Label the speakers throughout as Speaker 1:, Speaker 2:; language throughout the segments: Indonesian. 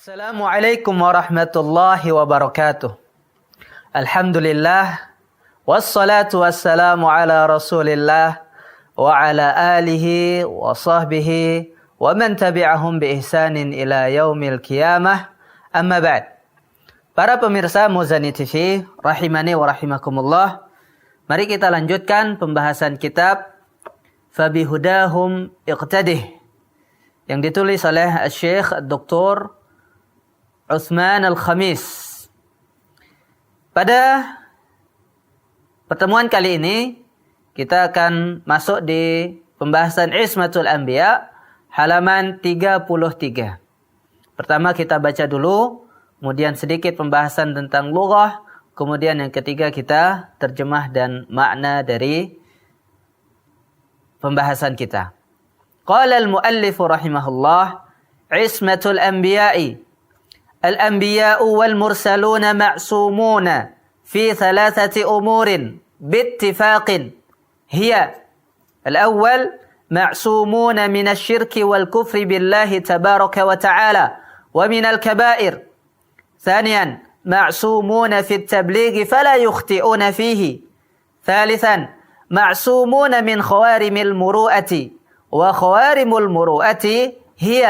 Speaker 1: Assalamualaikum warahmatullahi wabarakatuh. Alhamdulillah wassalatu wassalamu ala Rasulillah wa ala alihi wa sahbihi wa man tabi'ahum bi ihsanin ila yaumil qiyamah. Amma ba'd. Para pemirsa Muzani TV rahimani wa rahimakumullah. Mari kita lanjutkan pembahasan kitab Fabihudahum Iqtadih yang ditulis oleh Syekh Dr. Utsman Al-Khamis. Pada pertemuan kali ini kita akan masuk di pembahasan Ismatul Anbiya halaman 33. Pertama kita baca dulu, kemudian sedikit pembahasan tentang lughah, kemudian yang ketiga kita terjemah dan makna dari pembahasan kita. Qala al-muallif rahimahullah, Ismatul Anbiya'i الأنبياء والمرسلون معصومون في ثلاثة أمور باتفاق هي: الأول معصومون من الشرك والكفر بالله تبارك وتعالى ومن الكبائر. ثانيا معصومون في التبليغ فلا يخطئون فيه. ثالثا معصومون من خوارم المروءة، وخوارم المروءة هي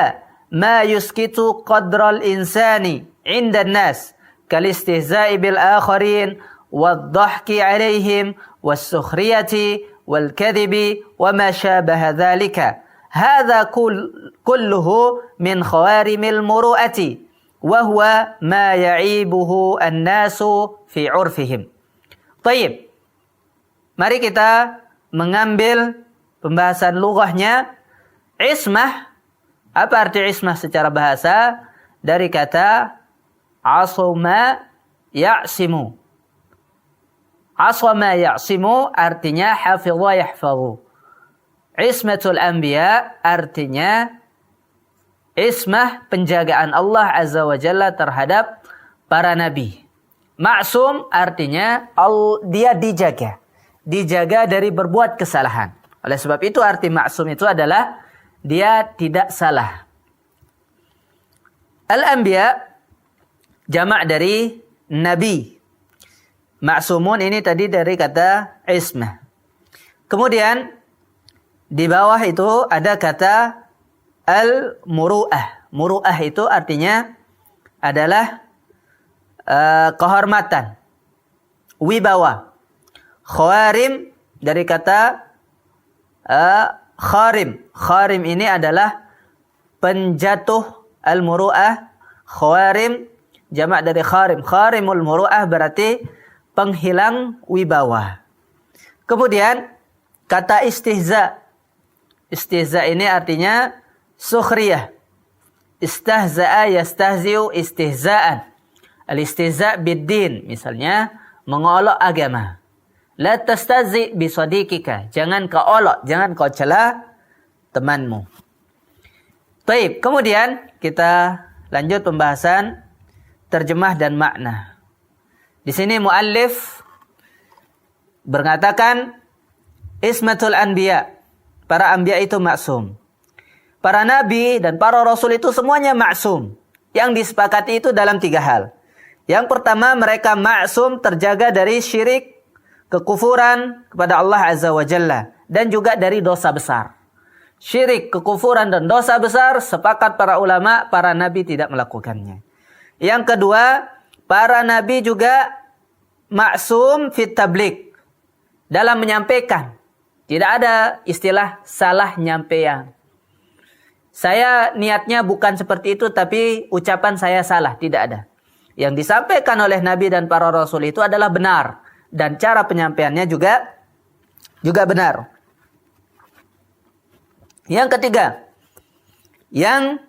Speaker 1: ما يسكت قدر الإنسان عند الناس كالاستهزاء بالآخرين والضحك عليهم والسخرية والكذب وما شابه ذلك. هذا كله من خوارم المروءة، وهو ما يعيبه الناس في عرفهم. طيب, mari kita mengambil pembahasan lughahnya. Ismah, apa arti ismah secara bahasa? Dari kata asoma ya'simu. Asoma ya'simu artinya hafidha yahfadhu. Ismatul anbiya artinya ismah, penjagaan Allah Azza wa Jalla terhadap para nabi. Ma'sum artinya dia dijaga. Dijaga dari berbuat kesalahan. Oleh sebab itu arti ma'sum itu adalah dia tidak salah. Al-Anbiya jamak dari nabi. Ma'sumun ini tadi dari kata ismah. Kemudian di bawah itu ada kata al-muru'ah. Muru'ah itu artinya adalah kehormatan, wibawa. Khawarim dari kata kharim. Kharim ini adalah penjatuh al-muru'ah. Khawarim jamak dari kharim. Kharimul muru'ah berarti penghilang wibawa. Kemudian kata istihza. Istihza ini artinya sukhriyah. Istahza'a yastahzi'u istihza'an. Al-istihza' bid-din, misalnya mengolok agama. La tastahzi bi sadiqika, jangan kau olok, jangan kau cela temanmu. Baik, kemudian kita lanjut pembahasan terjemah dan makna. Di sini muallif berkatakan ismatul anbiya, para anbiya itu maksum. Para nabi dan para rasul itu semuanya maksum. Yang disepakati itu dalam 3 hal. Yang pertama, mereka maksum, terjaga dari syirik, kekufuran kepada Allah Azza wa Jalla, dan juga dari dosa besar. Syirik, kekufuran, dan dosa besar sepakat para ulama, para nabi tidak melakukannya. Yang kedua, para nabi juga maksum fit tabligh, dalam menyampaikan. Tidak ada istilah salah nyampean. Saya niatnya bukan seperti itu, tapi ucapan saya salah, tidak ada. Yang disampaikan oleh nabi dan para rasul itu adalah benar. Dan cara penyampaiannya juga benar. Yang ketiga, yang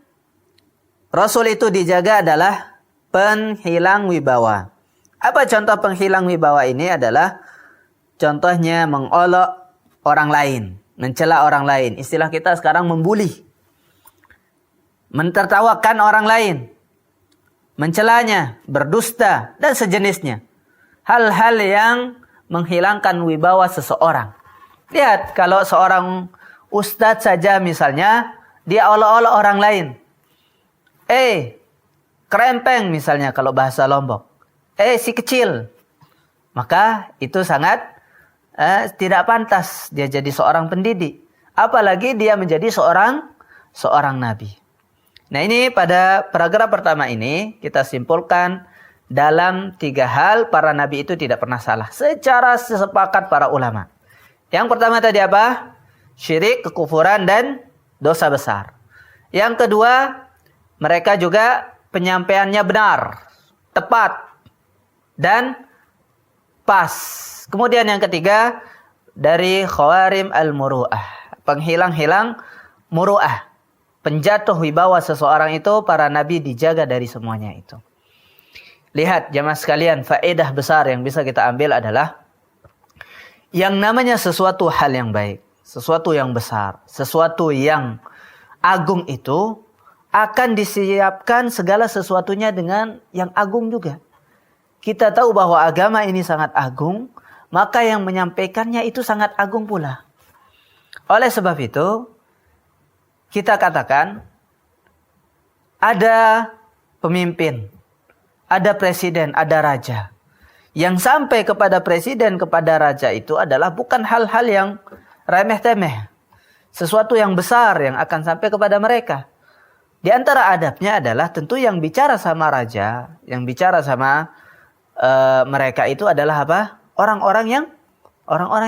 Speaker 1: Rasul itu dijaga adalah penghilang wibawa. Apa contoh penghilang wibawa ini? Adalah contohnya mengolok orang lain, mencela orang lain. Istilah kita sekarang membuli, mentertawakan orang lain, mencelanya, berdusta, dan sejenisnya. Hal-hal yang menghilangkan wibawa seseorang. Lihat, kalau seorang ustadz saja misalnya, dia olok-olok orang lain. kerempeng misalnya kalau bahasa Lombok. Si kecil. Maka itu sangat tidak pantas dia jadi seorang pendidik. Apalagi dia menjadi seorang nabi. Nah, ini pada paragraf pertama ini kita simpulkan dalam 3 hal para nabi itu tidak pernah salah secara sepakat para ulama. Yang pertama tadi apa? Syirik, kekufuran dan dosa besar. Yang kedua, mereka juga penyampaiannya benar, tepat dan pas. Kemudian yang ketiga, dari khawarim al-muru'ah, penghilang-hilang muru'ah, penjatuh wibawa seseorang itu, para nabi dijaga dari semuanya itu. Lihat jamaah sekalian, faedah besar yang bisa kita ambil adalah yang namanya sesuatu hal yang baik, sesuatu yang besar, sesuatu yang agung itu akan disiapkan segala sesuatunya dengan yang agung juga. Kita tahu bahwa agama ini sangat agung, maka yang menyampaikannya itu sangat agung pula. Oleh sebab itu, kita katakan ada pemimpin, ada presiden, ada raja. Yang sampai kepada presiden, kepada raja itu adalah bukan hal-hal yang remeh-temeh. Sesuatu yang besar yang akan sampai kepada mereka. Di antara adabnya adalah tentu yang bicara sama raja, yang bicara sama mereka itu adalah apa? Orang-orang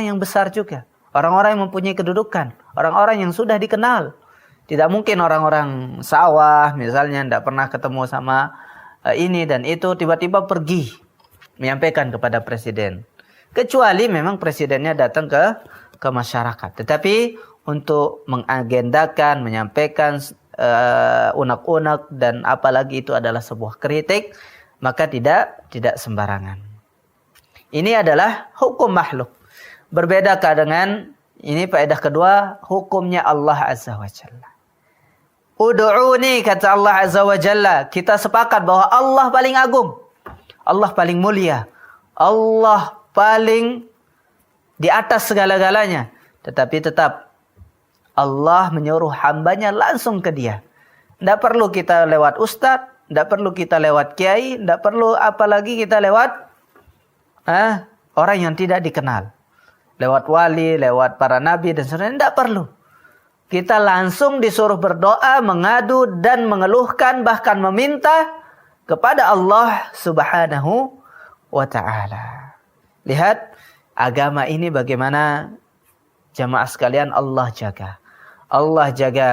Speaker 1: yang besar juga. Orang-orang yang mempunyai kedudukan. Orang-orang yang sudah dikenal. Tidak mungkin orang-orang sawah misalnya tidak pernah ketemu sama ini dan itu tiba-tiba pergi menyampaikan kepada presiden. Kecuali memang presidennya datang ke masyarakat. Tetapi untuk mengagendakan, menyampaikan unek-unek dan apalagi itu adalah sebuah kritik, maka tidak sembarangan. Ini adalah hukum makhluk. Berbedakah dengan ini faedah kedua, hukumnya Allah Azza wa Jalla. Ud'uni, kata Allah Azza wa Jalla. Kita sepakat bahwa Allah paling agung. Allah paling mulia. Allah paling di atas segala-galanya. Tetapi tetap Allah menyuruh hambanya langsung ke dia. Tidak perlu kita lewat ustadz, tidak perlu kita lewat kiai, tidak perlu apalagi kita lewat orang yang tidak dikenal. Lewat wali, lewat para nabi dan sebagainya, tidak perlu. Kita langsung disuruh berdoa, mengadu dan mengeluhkan, bahkan meminta kepada Allah Subhanahu wa ta'ala. Lihat agama ini bagaimana jamaah sekalian Allah jaga. Allah jaga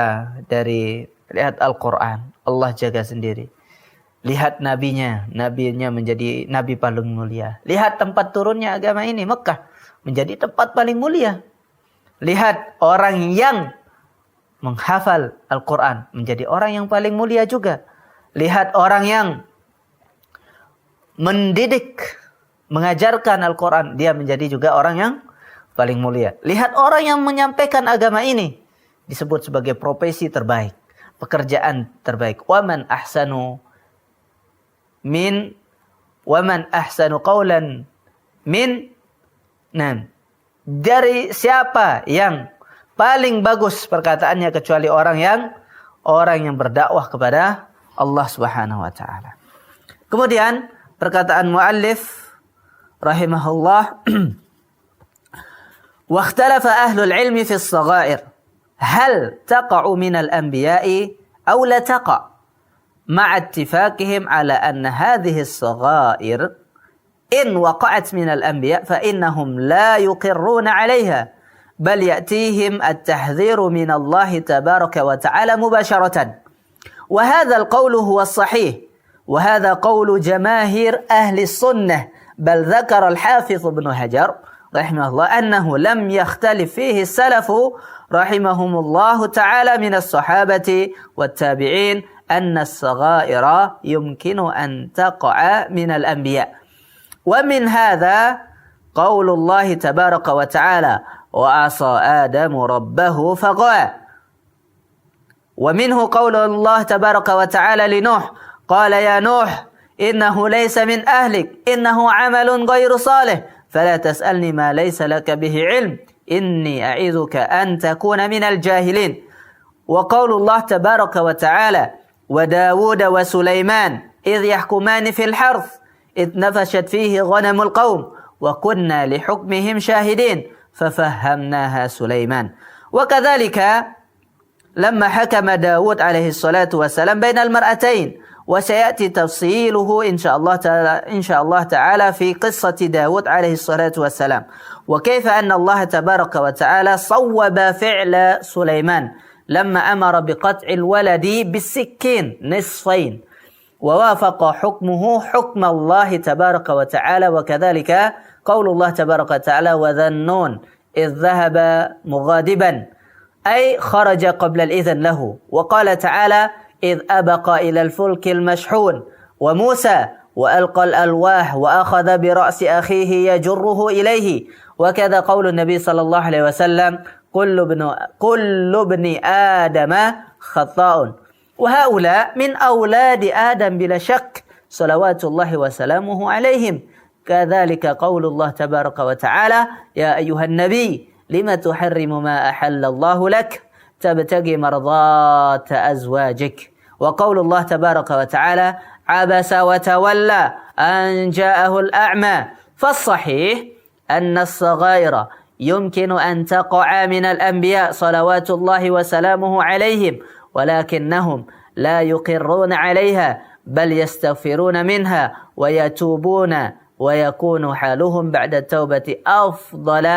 Speaker 1: dari, lihat Al-Quran, Allah jaga sendiri. Lihat nabinya menjadi nabi paling mulia. Lihat tempat turunnya agama ini, Mekah, menjadi tempat paling mulia. Lihat orang yang menghafal Al-Quran menjadi orang yang paling mulia juga. Lihat orang yang mendidik, mengajarkan Al-Quran, dia menjadi juga orang yang paling mulia. Lihat orang yang menyampaikan agama ini disebut sebagai profesi terbaik, pekerjaan terbaik. Waman ahsanu qawlan min. Nah, dari siapa yang paling bagus perkataannya kecuali orang yang berdakwah kepada Allah Subhanahu wa taala. Kemudian perkataan muallif rahimahullah, wa ikhtalafa ahlul ilmi fi as-saghair hal taqa'u min al-anbiya'i aw la taqa' ma'a ittifaqihim ala anna hadhihi as-saghair in waqa'at min al-anbiya' fa innahum la yuqirruna 'alayha bal ya'tihim at-tahdhiru min Allah tabaraka wa ta'ala mubasharatan. Wa hadha al-qawlu huwa as-sahih wa hadha qawlu jamaahir ahli as-sunnah bal dhakara al-hafiz ibn Hajar rahimahullah annahu lam yakhtalif fihi as-salaf rahimahumullah ta'ala min as-sahabati wat-tabi'in anna as-saghaira yumkinu an taqa'a min al-anbiya'. Wa min hadha qawlu Allah tabaraka wa ta'ala وعصى آدم ربه فغوى ومنه قول الله تبارك وتعالى لنوح قال يا نوح إنه ليس من أهلك إنه عمل غير صالح فلا تسألني ما ليس لك به علم إني أعيذك أن تكون من الجاهلين وقول الله تبارك وتعالى وداود وسليمان إذ يحكمان في الحرث إذ نفشت فيه غنم القوم وكنا لحكمهم شاهدين ففهمناها سليمان. وكذلك لما حكم داود عليه الصلاة والسلام بين المرأتين، وسيأتي تفصيله إن شاء الله تعالى في قصة داود عليه الصلاة والسلام، وكيف أن الله تبارك وتعالى صوب فعل سليمان لما أمر بقطع الولد بالسكين نصفين، ووافق حكمه حكم الله تبارك وتعالى. وكذلك قول الله تبارك وتعالى وذا النون إذ ذهب مغاضبا أي خرج قبل الإذن له. وقال تعالى إذ أبق إلى الفلك المشحون وموسى وألقى الألواح وأخذ برأس أخيه يجره إليه. وكذا قول النبي صلى الله عليه وسلم كل ابن آدم خطاء. وهؤلاء من أولاد آدم بلا شك صلوات الله وسلامه عليهم. كذلك قول الله تبارك وتعالى يا أيها النبي لما تحرم ما أحل الله لك تبتغي مرضات أزواجك. وقول الله تبارك وتعالى عبس وتولى أن جاءه الأعمى. فالصحيح أن الصغائر يمكن أن تقع من الأنبياء صلوات الله وسلامه عليهم، ولكنهم لا يقرون عليها بل يستغفرون منها ويتوبون، ويكون حالهم بعد التوبة أفضل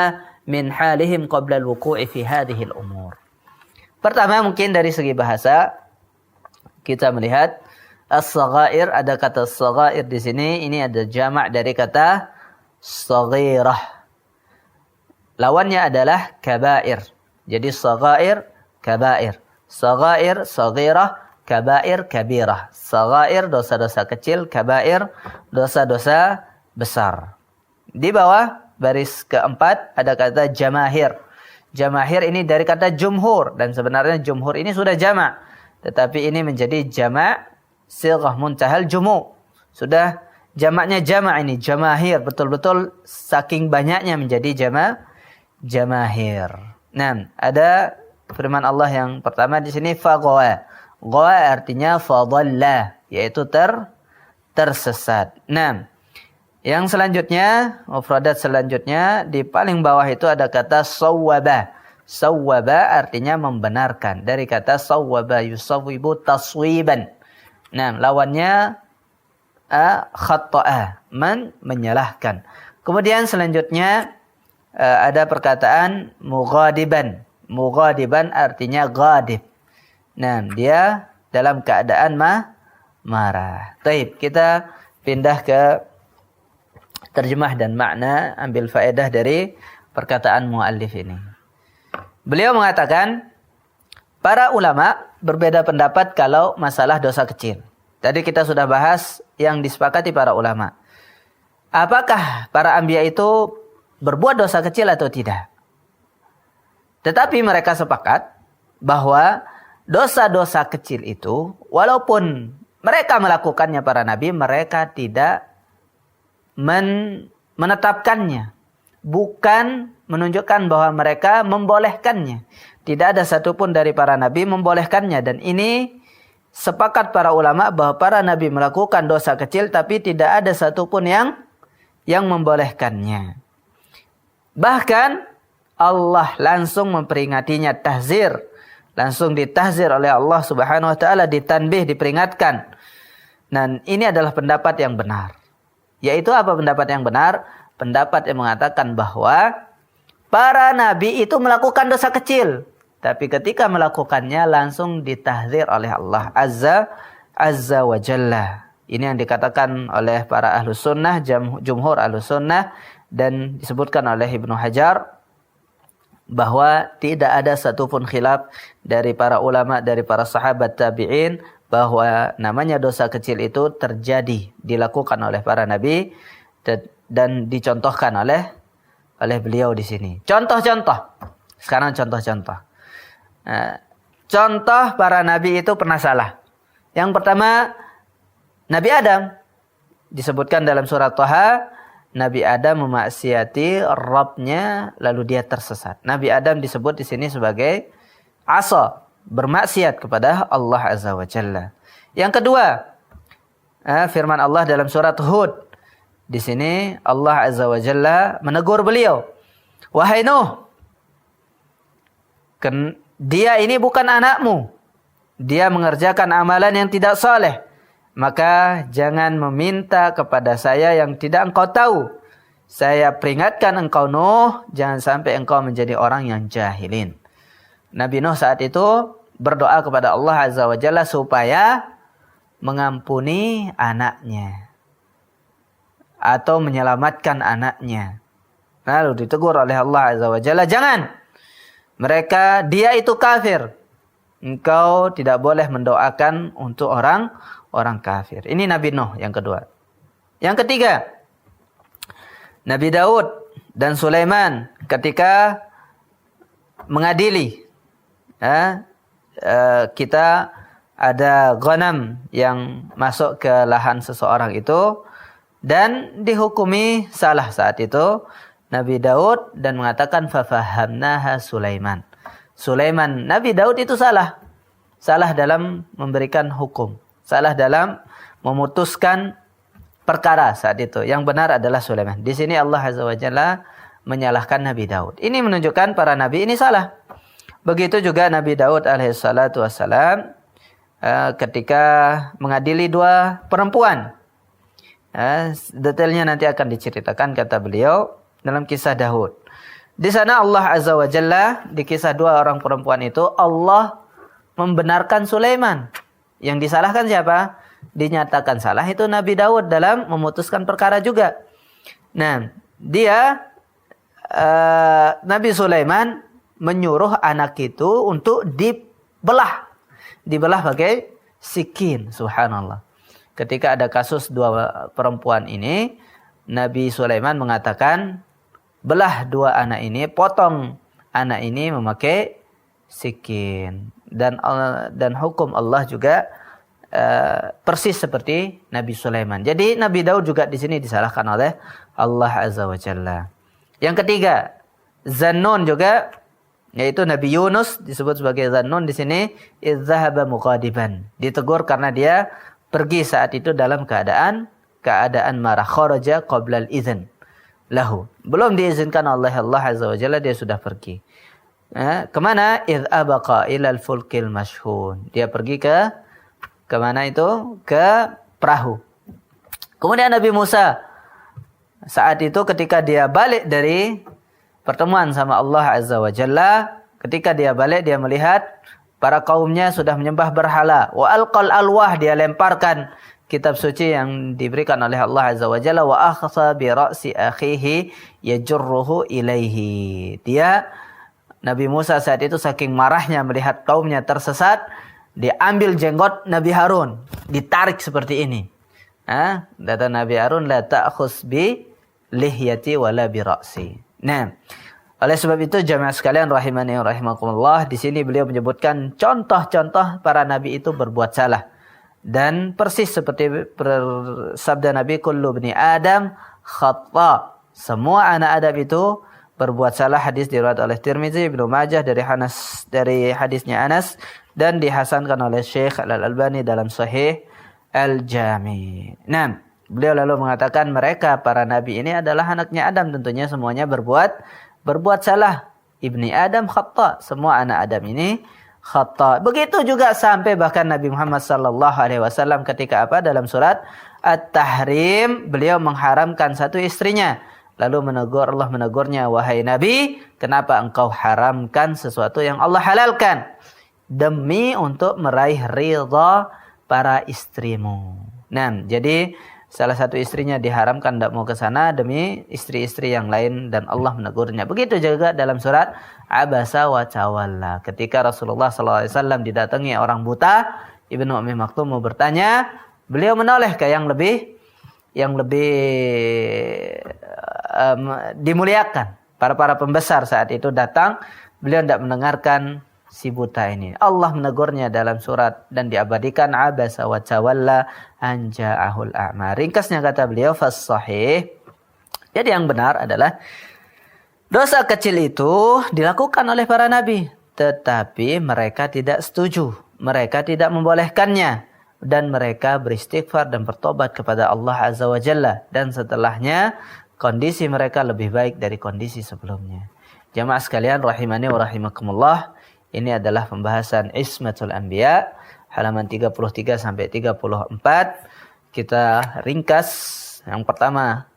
Speaker 1: من حالهم قبل الوقوع في هذه الأمور. Pertama mungkin dari segi bahasa kita melihat as-saghair, ada kata saghair di sini, ini ada jamak dari kata saghirah. Lawannya adalah kabair. Jadi saghair, kabair. Saghair, saghirah, kabair, kabirah. Saghair dosa-dosa kecil, kabair dosa-dosa besar. Di bawah baris keempat ada kata jamahir. Jamahir ini dari kata jumhur, dan sebenarnya jumhur ini sudah jamak, tetapi ini menjadi jamak sighah muntahal jumu. Sudah jamaknya jamak ini, jamahir, betul-betul saking banyaknya menjadi jamahir. Nah, ada firman Allah yang pertama di sini faghawa. Ghawa artinya fadalla, yaitu tersesat. Nah, yang selanjutnya, mufradat selanjutnya di paling bawah itu ada kata sawwaba. Sawwaba artinya membenarkan, dari kata sawwaba yusawwibu taswiban. Nah, lawannya khatta'a, menyalahkan. Kemudian selanjutnya ada perkataan mughadiban. Mughadiban artinya ghadib. Nah, dia dalam keadaan marah. Baik, kita pindah ke terjemah dan makna, ambil faedah dari perkataan muallif ini. Beliau mengatakan, para ulama berbeda pendapat kalau masalah dosa kecil. Tadi kita sudah bahas yang disepakati para ulama. Apakah para anbiya itu berbuat dosa kecil atau tidak? Tetapi mereka sepakat bahwa dosa-dosa kecil itu, walaupun mereka melakukannya para nabi, mereka tidak menetapkannya, bukan menunjukkan bahwa mereka membolehkannya. Tidak ada satupun dari para nabi membolehkannya, dan ini sepakat para ulama bahwa para nabi melakukan dosa kecil, tapi tidak ada satupun yang membolehkannya. Bahkan Allah langsung memperingatinya, tahzir, langsung ditahzir oleh Allah Subhanahu wa taala, ditanbih, diperingatkan. Dan ini adalah pendapat yang benar. Yaitu apa pendapat yang benar? Pendapat yang mengatakan bahwa para nabi itu melakukan dosa kecil, tapi ketika melakukannya langsung ditahzir oleh Allah Azza wa Jalla. Ini yang dikatakan oleh para ahlus sunnah, jumhur ahlus sunnah, dan disebutkan oleh Ibnu Hajar bahwa tidak ada satupun khilaf dari para ulama, dari para sahabat tabi'in, bahwa namanya dosa kecil itu terjadi, dilakukan oleh para nabi, dan dicontohkan oleh beliau di sini. Contoh-contoh. Sekarang contoh-contoh. Contoh para nabi itu pernah salah. Yang pertama, Nabi Adam. Disebutkan dalam surat Thaha, Nabi Adam memaksiati Rabbnya, lalu dia tersesat. Nabi Adam disebut di sini sebagai asa, bermaksiat kepada Allah Azza wa Jalla. Yang kedua, firman Allah dalam surat Hud. Di sini Allah Azza wa Jalla menegur beliau. Wahai Nuh, dia ini bukan anakmu. Dia mengerjakan amalan yang tidak saleh. Maka jangan meminta kepada saya yang tidak engkau tahu. Saya peringatkan engkau Nuh, jangan sampai engkau menjadi orang yang jahilin. Nabi Nuh saat itu berdoa kepada Allah Azza wa Jalla supaya mengampuni anaknya atau menyelamatkan anaknya. Lalu ditegur oleh Allah Azza wa Jalla, jangan. Dia itu kafir. Engkau tidak boleh mendoakan untuk orang kafir. Ini Nabi Nuh yang kedua. Yang ketiga, Nabi Daud dan Sulaiman ketika mengadili. Kita ada ghanam yang masuk ke lahan seseorang itu dan dihukumi salah saat itu Nabi Daud dan mengatakan fafahamnaha Sulaiman. Nabi Daud itu salah dalam memberikan hukum, salah dalam memutuskan perkara saat itu. Yang benar adalah Sulaiman. Di sini Allah Azza wa Jalla menyalahkan Nabi Daud. Ini menunjukkan para nabi ini salah. Begitu juga Nabi Daud alaihissalatu wassalam ketika mengadili dua perempuan. Detailnya nanti akan diceritakan kata beliau dalam kisah Daud. Di sana Allah Azza wa Jalla di kisah dua orang perempuan itu Allah membenarkan Sulaiman. Yang disalahkan siapa? Dinyatakan salah itu Nabi Daud dalam memutuskan perkara juga. Nah, Nabi Sulaiman menyuruh anak itu untuk dibelah pakai sikin. Subhanallah. Ketika ada kasus dua perempuan ini, Nabi Sulaiman mengatakan, belah dua anak ini, potong anak ini memakai sikin. Dan hukum Allah juga persis seperti Nabi Sulaiman. Jadi Nabi Daud juga di sini disalahkan oleh Allah Azza wa Jalla. Yang ketiga, Zannun juga, yaitu Nabi Yunus disebut sebagai Zannun di sini, idzahaba muqadiban. Ditegur karena dia pergi saat itu dalam keadaan marah, kharaja qabla al-idzn lahu. Belum diizinkan oleh Allah Azza wa Jalla, dia sudah pergi. Kemana? Idz abaqa ila al-fulkil mashhun. Dia pergi ke mana itu? Ke perahu. Kemudian Nabi Musa saat itu ketika dia balik dari pertemuan sama Allah Azza wa Jalla, ketika dia balik dia melihat para kaumnya sudah menyembah berhala. Wa alqal alwah, dia lemparkan kitab suci yang diberikan oleh Allah Azza wa Jalla. Wa akhsa bi ra'si akhihi yajurruhu ilaihi. Nabi Musa saat itu saking marahnya melihat kaumnya tersesat, dia ambil jenggot Nabi Harun, ditarik seperti ini. Kata Nabi Harun, la ta'khus bi lihyati wala bi ra'si. Nah, oleh sebab itu jamaah sekalian rahimani wa rahimakumullah, di sini beliau menyebutkan contoh-contoh para nabi itu berbuat salah. Dan persis seperti sabda Nabi, kullu bani Adam khata. Semua anak Adam itu berbuat salah. Hadis diriwayatkan oleh Tirmizi, Ibnu Majah dari hadisnya Anas dan dihasankan oleh Syekh Al-Albani dalam Sahih Al-Jami. Nah, beliau lalu mengatakan mereka para nabi ini adalah anaknya Adam, tentunya semuanya berbuat salah. Ibni Adam khata, semua anak Adam ini khata. Begitu juga sampai bahkan Nabi Muhammad sallallahu alaihi wasallam ketika dalam surat At-Tahrim beliau mengharamkan satu istrinya. Lalu Allah menegurnya, wahai Nabi, kenapa engkau haramkan sesuatu yang Allah halalkan? Demi untuk meraih ridha para istrimu. Nah, jadi salah satu istrinya diharamkan tidak mau ke sana demi istri-istri yang lain dan Allah menegurnya. Begitu juga dalam surat Abasa wa Tawalla. Ketika Rasulullah SAW didatangi orang buta, Ibnu Ummi Maktum mau bertanya, beliau menoleh ke yang lebih dimuliakan. Para pembesar saat itu datang, beliau tidak mendengarkan si buta ini. Allah menegurnya dalam surat dan diabadikan Abasa wa Tawalla an ja'ahul a'ma. Ringkasnya kata beliau fas-sahih. Jadi yang benar adalah dosa kecil itu dilakukan oleh para nabi, tetapi mereka tidak setuju. Mereka tidak membolehkannya. dan mereka beristighfar dan bertobat kepada Allah Azza wa Jalla, dan setelahnya kondisi mereka lebih baik dari kondisi sebelumnya. Jamaah sekalian rahimani wa rahimakumullah, ini adalah pembahasan Ismatul Anbiya halaman 33 sampai 34. Kita ringkas. Yang pertama,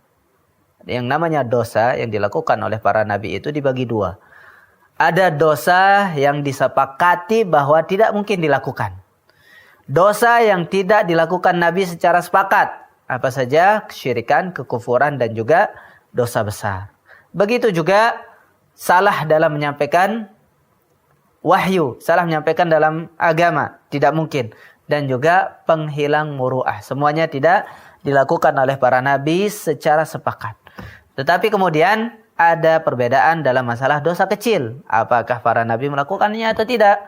Speaker 1: yang namanya dosa yang dilakukan oleh para nabi itu dibagi dua. Ada dosa yang disepakati bahwa tidak mungkin dilakukan. Dosa yang tidak dilakukan nabi secara sepakat. Apa saja? Kesyirikan, kekufuran, dan juga dosa besar. Begitu juga salah dalam menyampaikan wahyu, salah menyampaikan dalam agama, tidak mungkin. Dan juga penghilang muru'ah. Semuanya tidak dilakukan oleh para nabi secara sepakat. Tetapi kemudian ada perbedaan dalam masalah dosa kecil. Apakah para nabi melakukannya atau tidak?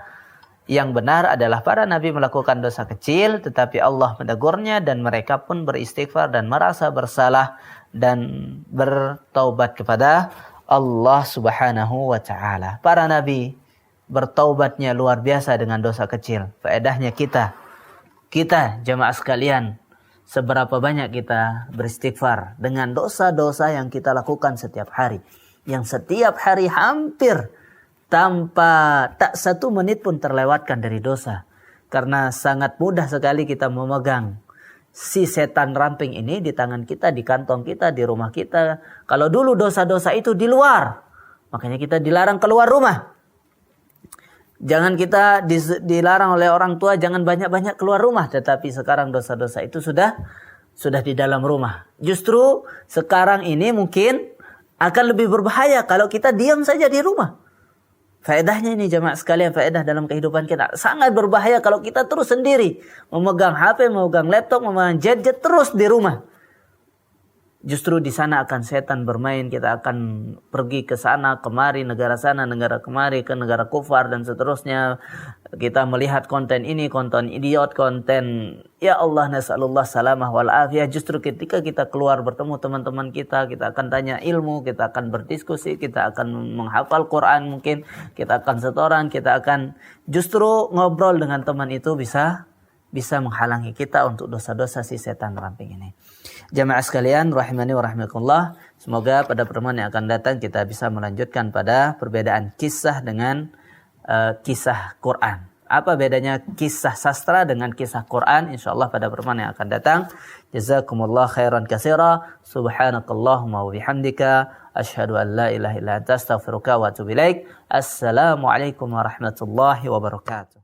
Speaker 1: Yang benar adalah para nabi melakukan dosa kecil, tetapi Allah menegurnya dan mereka pun beristighfar dan merasa bersalah dan bertaubat kepada Allah Subhanahu wa taala. Para nabi bertaubatnya luar biasa dengan dosa kecil. Faedahnya kita jemaah sekalian, seberapa banyak kita beristighfar dengan dosa-dosa yang kita lakukan setiap hari. Yang setiap hari hampir tanpa tak satu menit pun terlewatkan dari dosa. Karena sangat mudah sekali kita memegang si setan ramping ini di tangan kita, di kantong kita, di rumah kita. Kalau dulu dosa-dosa itu di luar, makanya kita dilarang keluar rumah. Jangan kita dilarang oleh orang tua, jangan banyak-banyak keluar rumah. Tetapi sekarang dosa-dosa itu sudah di dalam rumah. Justru sekarang ini mungkin akan lebih berbahaya kalau kita diam saja di rumah. Faedahnya ini jemaah sekalian, faedah dalam kehidupan kita. Sangat berbahaya kalau kita terus sendiri. Memegang HP, memegang laptop, memegang gadget terus di rumah. Justru di sana akan setan bermain. Kita akan pergi ke sana, kemari, negara sana, negara kemari, ke negara kufar dan seterusnya. Kita melihat konten ini, konten idiot, konten ya Allah nas'alullah salamah wal afiyah. Justru ketika kita keluar bertemu teman-teman kita akan tanya ilmu, kita akan berdiskusi, kita akan menghafal Quran mungkin, kita akan setoran, kita akan justru ngobrol dengan teman itu bisa menghalangi kita untuk dosa-dosa si setan ramping ini. Jamaah sekalian rahimani wa rahimakumullah, semoga pada pertemuan yang akan datang kita bisa melanjutkan pada perbedaan kisah dengan kisah Quran. Apa bedanya kisah sastra dengan kisah Quran? Insyaallah pada pertemuan yang akan datang. Jazakumullah khairan katsira. Subhanakallahumma wa bihamdika asyhadu an la ilaha illa anta astaghfiruka wa atubu ilaik. Assalamualaikum warahmatullahi wabarakatuh.